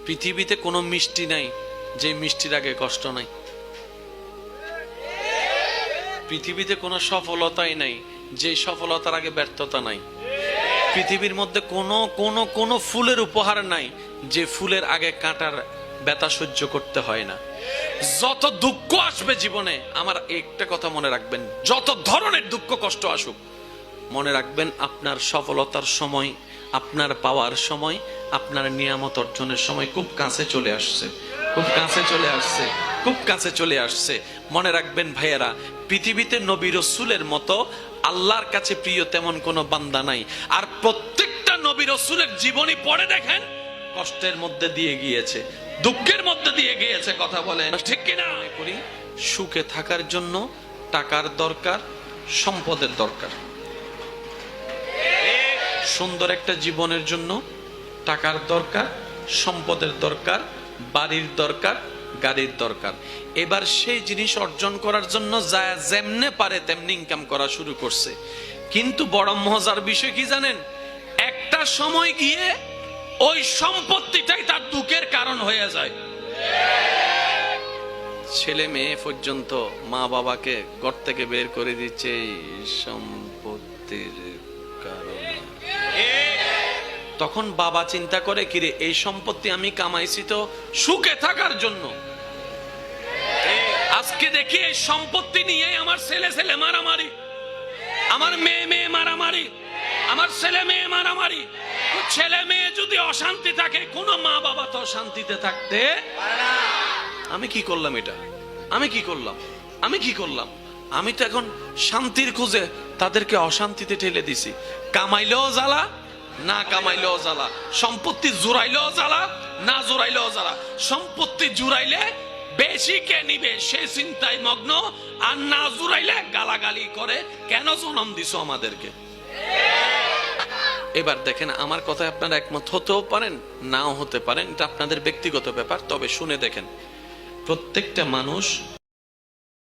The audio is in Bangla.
পৃথিবীতে কোনো মিষ্টি নাই যে মিষ্টির আগে কষ্ট নাই। পৃথিবীতে কোনো সফলতাই নাই যে সফলতার আগে ব্যর্থতা নাই। পৃথিবীর মধ্যে কোনো ফুলের উপহার নাই যে ফুলের আগে কাঁটার ব্যথা সহ্য করতে হয় না। যত দুঃখ আসবে জীবনে, আমার একটা কথা মনে রাখবেন, যত ধরনের দুঃখ কষ্ট আসুক, মনে রাখবেন আপনার সফলতার সময়, আপনার পাওয়ার সময়, আপনার নিয়ামত অর্জনের সময় খুব কাছে চলে আসছে, খুব কাছে চলে আসছে, খুব কাছে চলে আসছে। মনে রাখবেন ভাইয়েরা, পৃথিবীতে নবী রাসূলের মতো আল্লাহর কাছে প্রিয় তেমন কোনো বান্দা নাই। আর প্রত্যেকটা নবী রাসূলের জীবনী পড়ে দেখেন, কষ্টের মধ্যে দিয়ে গিয়েছে, দুঃখের মধ্যে দিয়ে গিয়েছে। কথা বলেন ঠিক কিনা? করি সুখে থাকার জন্য টাকার দরকার, সম্পদের দরকার। সুন্দর একটা জীবনের জন্য টাকার দরকার, সম্পদের দরকার, বাড়ির দরকার, গাড়ির দরকার। এবার সেই জিনিস অর্জন করার জন্য যা যেমনে পারে তেমনি ইনকাম করা শুরু করছে। কিন্তু বড় মজার বিষয় কি জানেন? একটা সময় গিয়ে ওই সম্পত্তিটাই তার দুঃখের কারণ হয়ে যায়। ছেলে মেয়ে পর্যন্ত মা বাবাকে ঘর থেকে বের করে দিচ্ছে এই সম্পত্তির কারণে। তখন বাবা চিন্তা করে, কিরে এই সম্পত্তি আমি কামাইছি তো সুখে থাকার জন্য, আজকে দেখি এই সম্পত্তি নিয়ে আমার ছেলে ছেলে মারামারি, আমার মেয়ে মেয়ে মারামারি, আমার ছেলে মেয়ে মারামারি। ছেলে মেয়ে যদি অশান্তি থাকে, কোন মা বাবা তো শান্তিতে থাকতে পারে না। আমি কি করলাম? এটা আমি কি করলাম? আমি কি করলাম? আমি তো এখন শান্তির খুঁজে তাদেরকে অশান্তিতে ঠেলে দিছি। কামাইলেও জ্বালা, না কামাইলেও জ্বালা। সম্পত্তি জোরাইলেও জ্বালা, না জোরাইলেও জ্বালা। সম্পত্তি জুড়াইলে বেশি কে নিবে সে চিন্তায় মগ্ন, আর না জুড়াইলে গালাগালি করে, কেন জন্ম দিছো আমাদেরকে। এবার দেখেন, আমার কথায় আপনারা একমত হতেও পারেন, নাও হতে পারেন, এটা আপনাদের ব্যক্তিগত ব্যাপার। তবে শুনে দেখেন, প্রত্যেকটা মানুষ